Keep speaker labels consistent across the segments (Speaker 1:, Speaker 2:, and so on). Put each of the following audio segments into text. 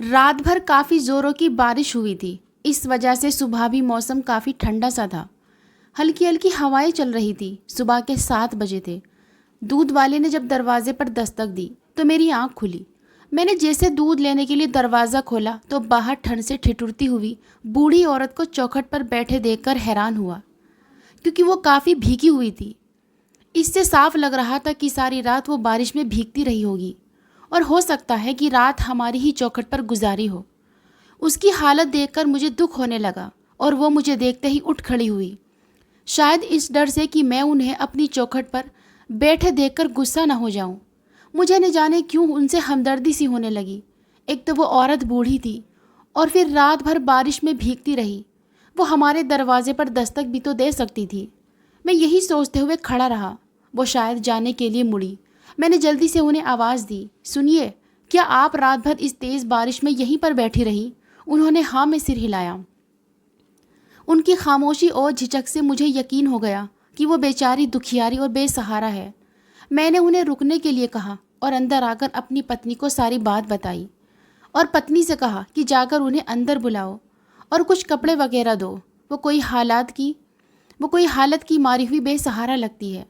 Speaker 1: रात भर काफ़ी ज़ोरों की बारिश हुई थी। इस वजह से सुबह भी मौसम काफ़ी ठंडा सा था। हल्की हल्की हवाएं चल रही थी। सुबह के 7 बजे थे। दूध वाले ने जब दरवाजे पर दस्तक दी तो मेरी आंख खुली। मैंने जैसे दूध लेने के लिए दरवाज़ा खोला तो बाहर ठंड से ठिठुरती हुई बूढ़ी औरत को चौखट पर बैठे देखकर हैरान हुआ, क्योंकि वो काफ़ी भीगी हुई थी। इससे साफ लग रहा था कि सारी रात वो बारिश में भीगती रही होगी, और हो सकता है कि रात हमारी ही चौखट पर गुजारी हो। उसकी हालत देखकर मुझे दुख होने लगा और वो मुझे देखते ही उठ खड़ी हुई, शायद इस डर से कि मैं उन्हें अपनी चौखट पर बैठे देखकर गुस्सा न हो जाऊं। मुझे न जाने क्यों उनसे हमदर्दी सी होने लगी। एक तो वो औरत बूढ़ी थी और फिर रात भर बारिश में भीगती रही। वो हमारे दरवाजे पर दस्तक भी तो दे सकती थी। मैं यही सोचते हुए खड़ा रहा। वो शायद जाने के लिए मुड़ी। मैंने जल्दी से उन्हें आवाज़ दी, सुनिए, क्या आप रात भर इस तेज़ बारिश में यहीं पर बैठी रहीं? उन्होंने हाँ में सिर हिलाया। उनकी खामोशी और झिझक से मुझे यकीन हो गया कि वो बेचारी दुखियारी और बेसहारा है। मैंने उन्हें रुकने के लिए कहा और अंदर आकर अपनी पत्नी को सारी बात बताई, और पत्नी से कहा कि जाकर उन्हें अंदर बुलाओ और कुछ कपड़े वगैरह दो। वो कोई हालत की मारी हुई बेसहारा लगती है।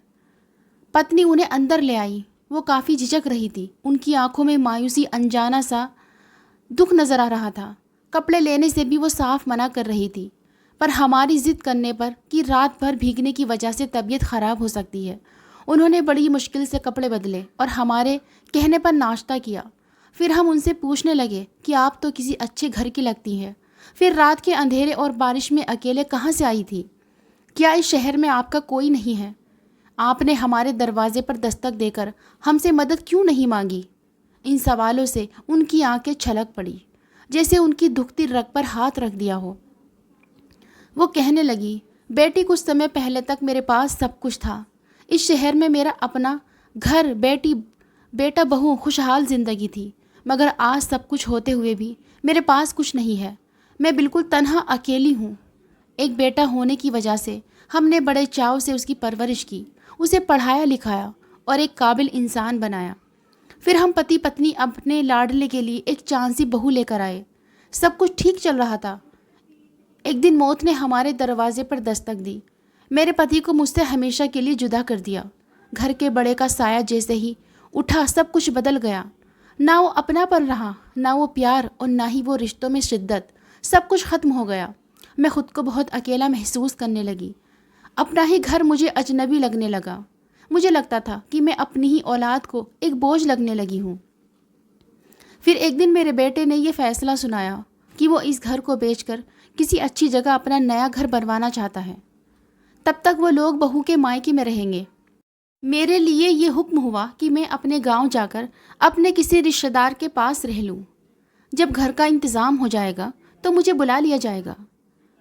Speaker 1: पत्नी उन्हें अंदर ले आई। वो काफ़ी झिझक रही थी। उनकी आंखों में मायूसी, अनजाना सा दुख नजर आ रहा था। कपड़े लेने से भी वो साफ मना कर रही थी, पर हमारी जिद करने पर कि रात भर भीगने की वजह से तबीयत खराब हो सकती है, उन्होंने बड़ी मुश्किल से कपड़े बदले और हमारे कहने पर नाश्ता किया। फिर हम उनसे पूछने लगे कि आप तो किसी अच्छे घर की लगती हैं, फिर रात के अंधेरे और बारिश में अकेले कहाँ से आई थी? क्या इस शहर में आपका कोई नहीं है? आपने हमारे दरवाजे पर दस्तक देकर हमसे मदद क्यों नहीं मांगी? इन सवालों से उनकी आंखें छलक पड़ी, जैसे उनकी दुखती रग पर हाथ रख दिया हो। वो कहने लगी, बेटी, कुछ समय पहले तक मेरे पास सब कुछ था। इस शहर में मेरा अपना घर, बेटी, बेटा, बहू, खुशहाल जिंदगी थी। मगर आज सब कुछ होते हुए भी मेरे पास कुछ नहीं है। मैं बिल्कुल तन्हा अकेली हूँ। एक बेटा होने की वजह से हमने बड़े चाव से उसकी परवरिश की, उसे पढ़ाया लिखाया और एक काबिल इंसान बनाया। फिर हम पति पत्नी अपने लाडले के लिए एक चांसी बहू लेकर आए। सब कुछ ठीक चल रहा था। एक दिन मौत ने हमारे दरवाजे पर दस्तक दी। मेरे पति को मुझसे हमेशा के लिए जुदा कर दिया। घर के बड़े का साया जैसे ही उठा, सब कुछ बदल गया। ना वो अपनापन रहा, ना वो प्यार, और ना ही वो रिश्तों में शिद्दत। सब कुछ खत्म हो गया। मैं खुद को बहुत अकेला महसूस करने लगी। अपना ही घर मुझे अजनबी लगने लगा। मुझे लगता था कि मैं अपनी ही औलाद को एक बोझ लगने लगी हूँ। फिर एक दिन मेरे बेटे ने यह फैसला सुनाया कि वो इस घर को बेचकर किसी अच्छी जगह अपना नया घर बनवाना चाहता है। तब तक वो लोग बहू के मायके में रहेंगे। मेरे लिए ये हुक्म हुआ कि मैं अपने गांव जाकर अपने किसी रिश्तेदार के पास रह लूँ। जब घर का इंतज़ाम हो जाएगा तो मुझे बुला लिया जाएगा।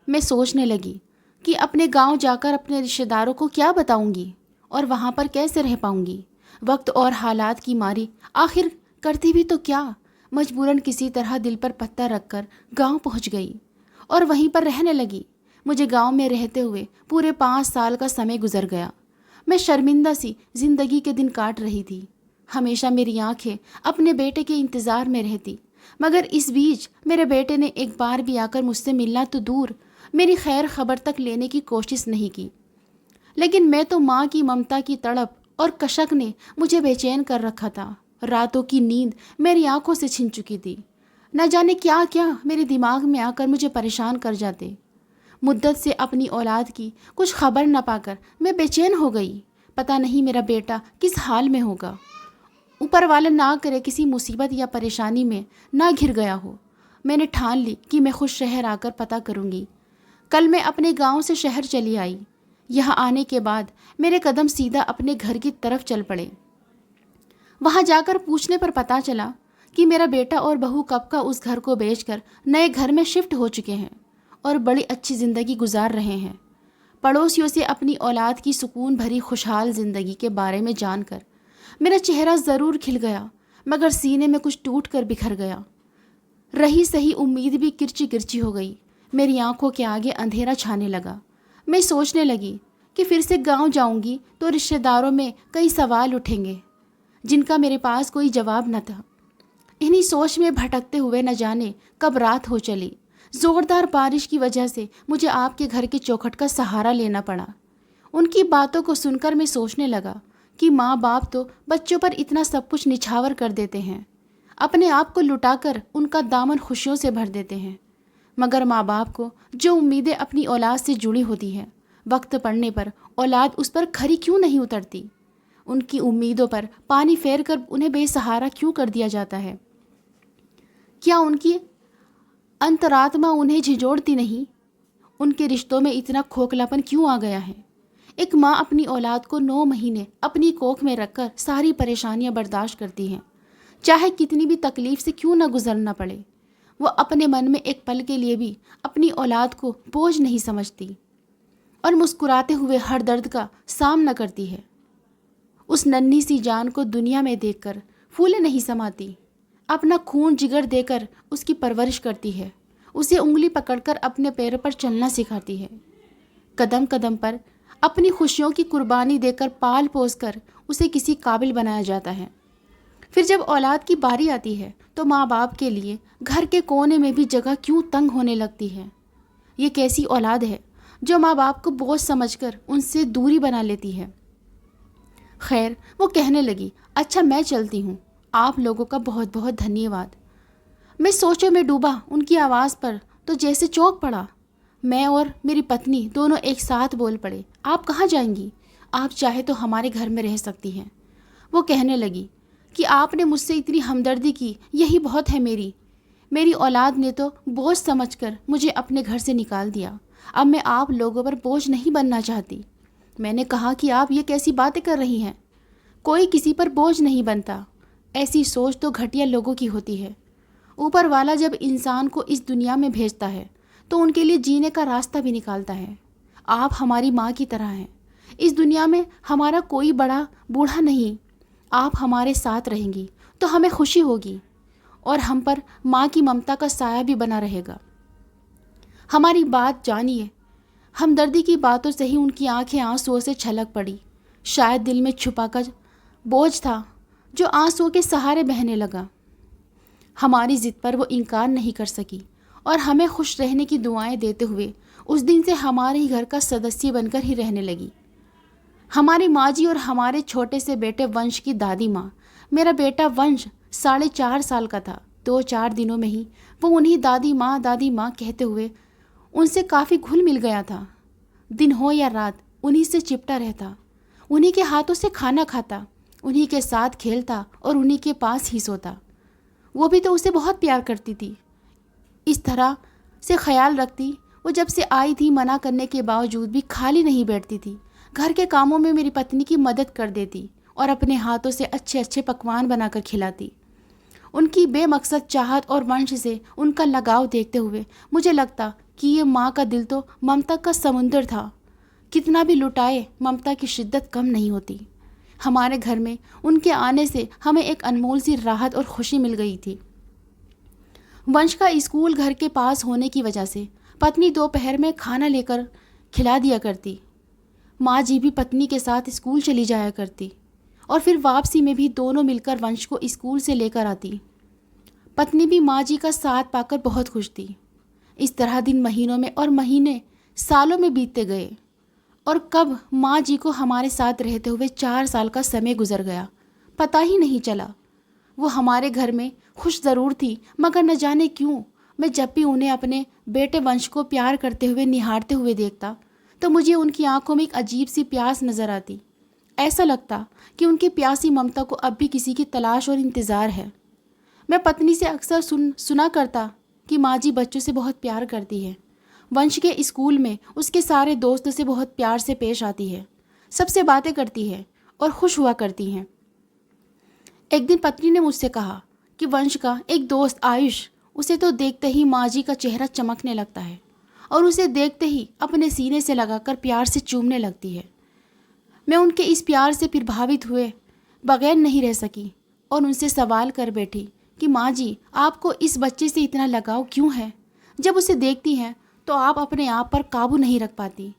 Speaker 1: मैं सोचने लगी कि अपने गांव जाकर अपने रिश्तेदारों को क्या बताऊंगी और वहां पर कैसे रह पाऊंगी। वक्त और हालात की मारी आखिर करती भी तो क्या, मजबूरन किसी तरह दिल पर पत्ता रखकर गांव पहुंच गई और वहीं पर रहने लगी। मुझे गांव में रहते हुए पूरे 5 साल का समय गुजर गया। मैं शर्मिंदा सी जिंदगी के दिन काट रही थी। हमेशा मेरी आंखें अपने बेटे के इंतज़ार में रहती, मगर इस बीच मेरे बेटे ने एक बार भी आकर मुझसे मिलना तो दूर, मेरी खैर खबर तक लेने की कोशिश नहीं की। लेकिन मैं तो माँ की ममता की तड़प और कशक ने मुझे बेचैन कर रखा था। रातों की नींद मेरी आंखों से छिन चुकी थी। न जाने क्या क्या मेरे दिमाग में आकर मुझे परेशान कर जाते। मुद्दत से अपनी औलाद की कुछ खबर न पाकर मैं बेचैन हो गई। पता नहीं मेरा बेटा किस हाल में होगा। ऊपर वाला ना करे किसी मुसीबत या परेशानी में ना घिर गया हो। मैंने ठान ली कि मैं खुद शहर आकर पता करूंगी। कल मैं अपने गांव से शहर चली आई। यहाँ आने के बाद मेरे कदम सीधा अपने घर की तरफ चल पड़े। वहाँ जाकर पूछने पर पता चला कि मेरा बेटा और बहू कब का उस घर को बेचकर नए घर में शिफ्ट हो चुके हैं और बड़ी अच्छी ज़िंदगी गुजार रहे हैं। पड़ोसियों से अपनी औलाद की सुकून भरी खुशहाल ज़िंदगी के बारे में जानकर मेरा चेहरा ज़रूर खिल गया, मगर सीने में कुछ टूट कर बिखर गया। रही सही उम्मीद भी किरची किरची हो गई। मेरी आंखों के आगे अंधेरा छाने लगा। मैं सोचने लगी कि फिर से गांव जाऊंगी तो रिश्तेदारों में कई सवाल उठेंगे जिनका मेरे पास कोई जवाब न था। इन्हीं सोच में भटकते हुए न जाने कब रात हो चली। जोरदार बारिश की वजह से मुझे आपके घर के चौखट का सहारा लेना पड़ा। उनकी बातों को सुनकर मैं सोचने लगा कि माँ बाप तो बच्चों पर इतना सब कुछ निछावर कर देते हैं, अपने आप को लुटाकर उनका दामन खुशियों से भर देते हैं। मगर माँ बाप को जो उम्मीदें अपनी औलाद से जुड़ी होती हैं, वक्त पड़ने पर औलाद उस पर खरी क्यों नहीं उतरती? उनकी उम्मीदों पर पानी फेर कर उन्हें बेसहारा क्यों कर दिया जाता है? क्या उनकी अंतरात्मा उन्हें झिझोड़ती नहीं? उनके रिश्तों में इतना खोखलापन क्यों आ गया है? एक माँ अपनी औलाद को 9 महीने अपनी कोख में रखकर सारी परेशानियां बर्दाश्त करती है, चाहे कितनी भी तकलीफ से क्यों न गुजरना पड़े। वो अपने मन में एक पल के लिए भी अपनी औलाद को बोझ नहीं समझती और मुस्कुराते हुए हर दर्द का सामना करती है। उस नन्ही सी जान को दुनिया में देखकर फूले नहीं समाती, अपना खून जिगर देकर उसकी परवरिश करती है, उसे उंगली पकड़कर अपने पैरों पर चलना सिखाती है। कदम कदम पर अपनी खुशियों की कुर्बानी देकर पाल पोस कर उसे किसी काबिल बनाया जाता है। फिर जब औलाद की बारी आती है तो माँ बाप के लिए घर के कोने में भी जगह क्यों तंग होने लगती है? ये कैसी औलाद है जो माँ बाप को बोझ समझकर उनसे दूरी बना लेती है? खैर, वो कहने लगी, अच्छा मैं चलती हूँ, आप लोगों का बहुत बहुत धन्यवाद। मैं सोचों में डूबा उनकी आवाज़ पर तो जैसे चौंक पड़ा। मैं और मेरी पत्नी दोनों एक साथ बोल पड़े, आप कहाँ जाएंगी? आप चाहे तो हमारे घर में रह सकती हैं। वो कहने लगी कि आपने मुझसे इतनी हमदर्दी की, यही बहुत है। मेरी औलाद ने तो बोझ समझकर मुझे अपने घर से निकाल दिया। अब मैं आप लोगों पर बोझ नहीं बनना चाहती। मैंने कहा कि आप ये कैसी बातें कर रही हैं? कोई किसी पर बोझ नहीं बनता। ऐसी सोच तो घटिया लोगों की होती है। ऊपर वाला जब इंसान को इस दुनिया में भेजता है तो उनके लिए जीने का रास्ता भी निकालता है। आप हमारी माँ की तरह हैं। इस दुनिया में हमारा कोई बड़ा बूढ़ा नहीं। आप हमारे साथ रहेंगी तो हमें खुशी होगी और हम पर माँ की ममता का साया भी बना रहेगा। हमारी बात जानिए। हमदर्दी की बातों से ही उनकी आंखें आंसुओं से छलक पड़ी। शायद दिल में छुपा कर बोझ था जो आंसुओं के सहारे बहने लगा। हमारी जिद पर वो इनकार नहीं कर सकी और हमें खुश रहने की दुआएं देते हुए उस दिन से हमारे ही घर का सदस्य बनकर ही रहने लगी। हमारी माँ जी और हमारे छोटे से बेटे वंश की दादी माँ। मेरा बेटा वंश 4.5 साल का था। 2-4 दिनों में ही वो उन्हीं दादी माँ कहते हुए उनसे काफ़ी घुल मिल गया था। दिन हो या रात उन्हीं से चिपटा रहता, उन्हीं के हाथों से खाना खाता, उन्हीं के साथ खेलता और उन्हीं के पास ही सोता। वो भी तो उसे बहुत प्यार करती थी। इस तरह से ख्याल रखती। वो जब से आई थी मना करने के बावजूद भी खाली नहीं बैठती थी। घर के कामों में मेरी पत्नी की मदद कर देती और अपने हाथों से अच्छे अच्छे पकवान बनाकर खिलाती। उनकी बेमकसद चाहत और वंश से उनका लगाव देखते हुए मुझे लगता कि ये माँ का दिल तो ममता का समुंदर था। कितना भी लुटाए ममता की शिद्दत कम नहीं होती। हमारे घर में उनके आने से हमें एक अनमोल सी राहत और खुशी मिल गई थी। वंश का स्कूल घर के पास होने की वजह से पत्नी दोपहर में खाना लेकर खिला दिया करती। माँ जी भी पत्नी के साथ स्कूल चली जाया करती और फिर वापसी में भी दोनों मिलकर वंश को स्कूल से लेकर आती। पत्नी भी माँ जी का साथ पाकर बहुत खुश थी। इस तरह दिन महीनों में और महीने सालों में बीतते गए और कब माँ जी को हमारे साथ रहते हुए 4 साल का समय गुजर गया पता ही नहीं चला। वो हमारे घर में खुश ज़रूर थी, मगर न जाने क्यों मैं जब भी उन्हें अपने बेटे वंश को प्यार करते हुए निहारते हुए देखता तो मुझे उनकी आंखों में एक अजीब सी प्यास नज़र आती। ऐसा लगता कि उनकी प्यासी ममता को अब भी किसी की तलाश और इंतज़ार है। मैं पत्नी से अक्सर सुना करता कि माँ जी बच्चों से बहुत प्यार करती है। वंश के स्कूल में उसके सारे दोस्तों से बहुत प्यार से पेश आती है, सबसे बातें करती है और खुश हुआ करती हैं। एक दिन पत्नी ने मुझसे कहा कि वंश का एक दोस्त आयुष, उसे तो देखते ही माँ जी का चेहरा चमकने लगता है और उसे देखते ही अपने सीने से लगाकर प्यार से चूमने लगती है। मैं उनके इस प्यार से प्रभावित हुए बगैर नहीं रह सकी और उनसे सवाल कर बैठी कि माँ जी, आपको इस बच्चे से इतना लगाव क्यों है? जब उसे देखती हैं तो आप अपने आप पर काबू नहीं रख पाती।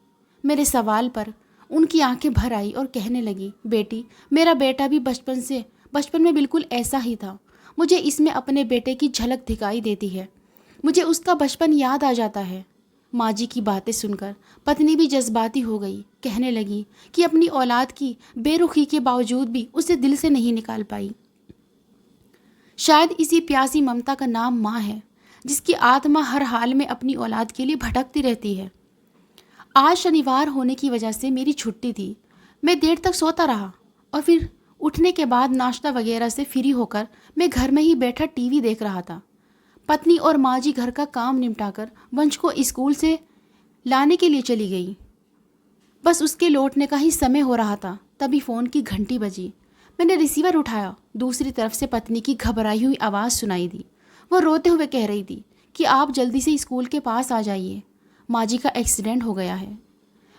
Speaker 1: मेरे सवाल पर उनकी आंखें भर आई और कहने लगी, बेटी, मेरा बेटा भी बचपन में बिल्कुल ऐसा ही था। मुझे इसमें अपने बेटे की झलक दिखाई देती है। मुझे उसका बचपन याद आ जाता है। माँ जी की बातें सुनकर पत्नी भी जज्बाती हो गई। कहने लगी कि अपनी औलाद की बेरुखी के बावजूद भी उसे दिल से नहीं निकाल पाई। शायद इसी प्यासी ममता का नाम माँ है, जिसकी आत्मा हर हाल में अपनी औलाद के लिए भटकती रहती है। आज शनिवार होने की वजह से मेरी छुट्टी थी। मैं देर तक सोता रहा और फिर उठने के बाद नाश्ता वगैरह से फ्री होकर मैं घर में ही बैठा टीवी देख रहा था। पत्नी और माँ जी घर का काम निपटाकर वंश को स्कूल से लाने के लिए चली गई। बस उसके लौटने का ही समय हो रहा था, तभी फ़ोन की घंटी बजी। मैंने रिसीवर उठाया। दूसरी तरफ से पत्नी की घबराई हुई आवाज़ सुनाई दी। वो रोते हुए कह रही थी कि आप जल्दी से स्कूल के पास आ जाइए, माँ जी का एक्सीडेंट हो गया है।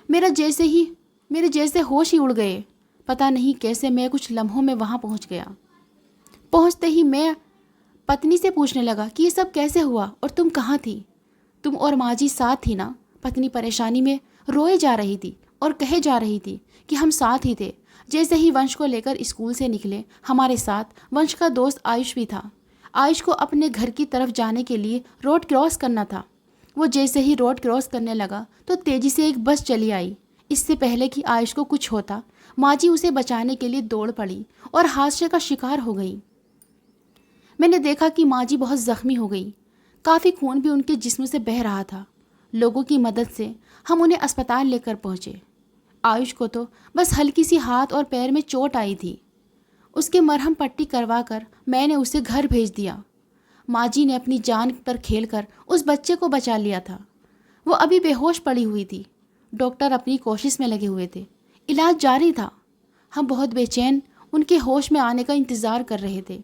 Speaker 1: मेरे जैसे होश ही उड़ गए। पता नहीं कैसे मैं कुछ लम्हों में वहाँ पहुँच गया। पहुँचते ही मैं पत्नी से पूछने लगा कि ये सब कैसे हुआ और तुम कहाँ थी? तुम और माँ जी साथ थी ना? पत्नी परेशानी में रोए जा रही थी और कहे जा रही थी कि हम साथ ही थे। जैसे ही वंश को लेकर स्कूल से निकले, हमारे साथ वंश का दोस्त आयुष भी था। आयुष को अपने घर की तरफ जाने के लिए रोड क्रॉस करना था। वो जैसे ही रोड क्रॉस करने लगा तो तेज़ी से एक बस चली आई। इससे पहले कि आयुष को कुछ होता, माँ जी उसे बचाने के लिए दौड़ पड़ी और हादसे का शिकार हो गई। मैंने देखा कि माँ जी बहुत ज़ख्मी हो गई। काफ़ी खून भी उनके जिस्म से बह रहा था। लोगों की मदद से हम उन्हें अस्पताल लेकर पहुँचे। आयुष को तो बस हल्की सी हाथ और पैर में चोट आई थी। उसके मरहम पट्टी करवाकर मैंने उसे घर भेज दिया। माँ जी ने अपनी जान पर खेलकर उस बच्चे को बचा लिया था। वो अभी बेहोश पड़ी हुई थी। डॉक्टर अपनी कोशिश में लगे हुए थे। इलाज जारी था। हम बहुत बेचैन उनके होश में आने का इंतज़ार कर रहे थे,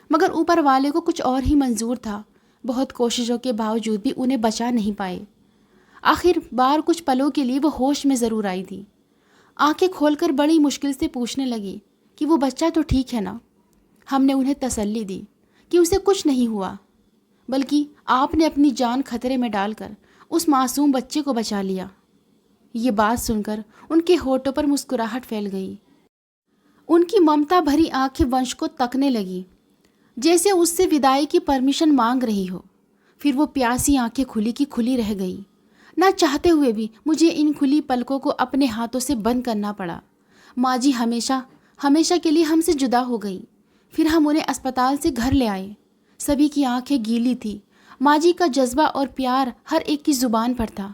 Speaker 1: मगर ऊपर वाले को कुछ और ही मंजूर था। बहुत कोशिशों के बावजूद भी उन्हें बचा नहीं पाए। आखिर बार कुछ पलों के लिए वो होश में ज़रूर आई थी। आंखें खोलकर बड़ी मुश्किल से पूछने लगी कि वो बच्चा तो ठीक है ना? हमने उन्हें तसल्ली दी कि उसे कुछ नहीं हुआ, बल्कि आपने अपनी जान खतरे में डालकर उस मासूम बच्चे को बचा लिया। ये बात सुनकर उनके होठों पर मुस्कुराहट फैल गई। उनकी ममता भरी आंखें वंश को तकने लगी, जैसे उससे विदाई की परमिशन मांग रही हो। फिर वो प्यासी आंखें खुली की खुली रह गई। ना चाहते हुए भी मुझे इन खुली पलकों को अपने हाथों से बंद करना पड़ा। माँ जी हमेशा के लिए हमसे जुदा हो गई। फिर हम उन्हें अस्पताल से घर ले आए। सभी की आंखें गीली थी। माँ जी का जज्बा और प्यार हर एक की ज़ुबान पर था।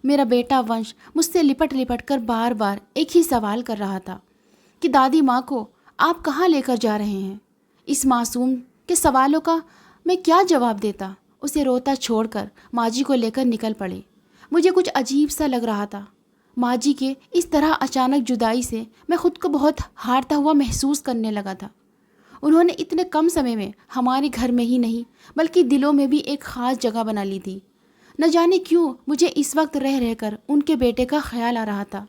Speaker 1: मेरा बेटा वंश मुझसे लिपट लिपट कर बार बार एक ही सवाल कर रहा था कि दादी माँ को आप कहाँ लेकर जा रहे हैं? इस मासूम के सवालों का मैं क्या जवाब देता? उसे रोता छोड़कर माँ जी को लेकर निकल पड़े। मुझे कुछ अजीब सा लग रहा था। माँ जी के इस तरह अचानक जुदाई से मैं खुद को बहुत हारता हुआ महसूस करने लगा था। उन्होंने इतने कम समय में हमारे घर में ही नहीं बल्कि दिलों में भी एक ख़ास जगह बना ली थी। न जाने क्यों मुझे इस वक्त रह रहकर उनके बेटे का ख्याल आ रहा था।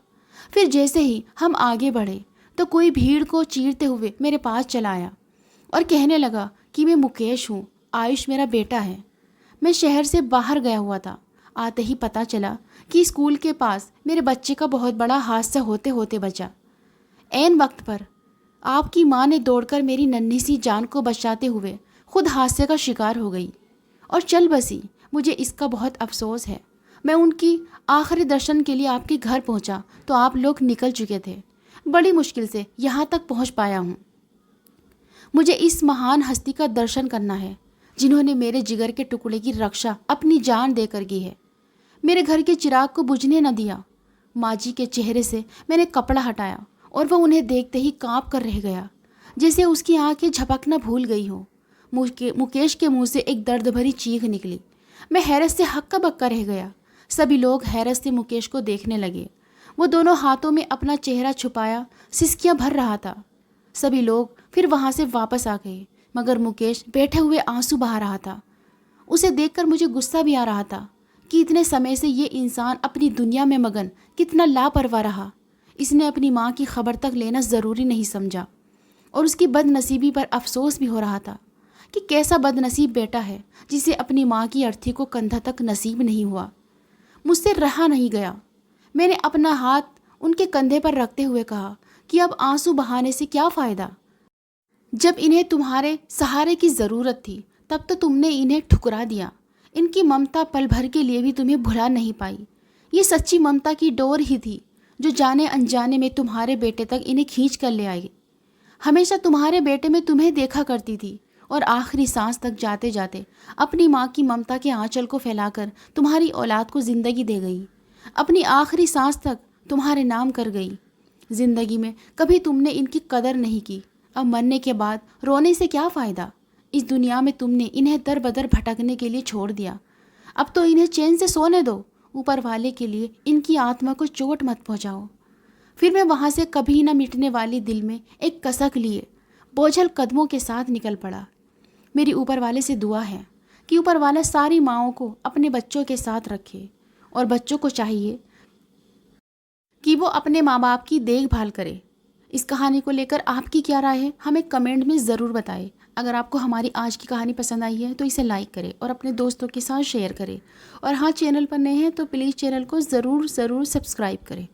Speaker 1: फिर जैसे ही हम आगे बढ़े तो कोई भीड़ को चीरते हुए मेरे पास चला आया और कहने लगा कि मैं मुकेश हूँ, आयुष मेरा बेटा है। मैं शहर से बाहर गया हुआ था। आते ही पता चला कि स्कूल के पास मेरे बच्चे का बहुत बड़ा हादसा होते होते बचा। ऐन वक्त पर आपकी माँ ने दौड़कर मेरी नन्ही सी जान को बचाते हुए खुद हादसे का शिकार हो गई और चल बसी। मुझे इसका बहुत अफसोस है। मैं उनकी आखिरी दर्शन के लिए आपके घर पहुंचा तो आप लोग निकल चुके थे। बड़ी मुश्किल से यहाँ तक पहुँच पाया हूँ। मुझे इस महान हस्ती का दर्शन करना है जिन्होंने मेरे जिगर के टुकड़े की रक्षा अपनी जान देकर की है। मेरे घर के चिराग को बुझने न दिया। माँ जी के चेहरे से मैंने कपड़ा हटाया और वह उन्हें देखते ही कांप कर रह गया, जैसे उसकी आंखें झपकना भूल गई हो। मुकेश के मुंह से एक दर्द भरी चीख निकली। मैं हैरत से हक्का बक्का रह गया। सभी लोग हैरत से मुकेश को देखने लगे। वो दोनों हाथों में अपना चेहरा छुपाया सिसकियां भर रहा था। सभी लोग फिर वहाँ से वापस आ गए, मगर मुकेश बैठे हुए आंसू बहा रहा था। उसे देखकर मुझे गुस्सा भी आ रहा था कि इतने समय से ये इंसान अपनी दुनिया में मगन कितना लापरवाह रहा। इसने अपनी माँ की खबर तक लेना ज़रूरी नहीं समझा और उसकी बदनसीबी पर अफसोस भी हो रहा था कि कैसा बदनसीब बेटा है जिसे अपनी माँ की अर्थी को कंधा तक नसीब नहीं हुआ। मुझसे रहा नहीं गया। मैंने अपना हाथ उनके कंधे पर रखते हुए कहा कि अब आंसू बहाने से क्या फ़ायदा। जब इन्हें तुम्हारे सहारे की ज़रूरत थी तब तो तुमने इन्हें ठुकरा दिया। इनकी ममता पल भर के लिए भी तुम्हें भुला नहीं पाई। ये सच्ची ममता की डोर ही थी जो जाने अनजाने में तुम्हारे बेटे तक इन्हें खींच कर ले आई। हमेशा तुम्हारे बेटे में तुम्हें देखा करती थी और आखिरी सांस तक जाते जाते अपनी माँ की ममता के आंचल को फैलाकर तुम्हारी औलाद को ज़िंदगी दे गई। अपनी आखिरी सांस तक तुम्हारे नाम कर गई। ज़िंदगी में कभी तुमने इनकी कदर नहीं की। अब मरने के बाद रोने से क्या फ़ायदा। इस दुनिया में तुमने इन्हें दर बदर भटकने के लिए छोड़ दिया। अब तो इन्हें चैन से सोने दो। ऊपर वाले के लिए इनकी आत्मा को चोट मत पहुँचाओ। फिर मैं वहाँ से कभी न मिटने वाली दिल में एक कसक लिए बोझल कदमों के साथ निकल पड़ा। मेरी ऊपर वाले से दुआ है कि ऊपर वाला सारी माँओं को अपने बच्चों के साथ रखे और बच्चों को चाहिए कि वो अपने माँ बाप की देखभाल करे। इस कहानी को लेकर आपकी क्या राय है, हमें कमेंट में ज़रूर बताएं। अगर आपको हमारी आज की कहानी पसंद आई है तो इसे लाइक करें और अपने दोस्तों के साथ शेयर करें। और हाँ, चैनल पर नए हैं तो प्लीज़ चैनल को ज़रूर सब्सक्राइब करें।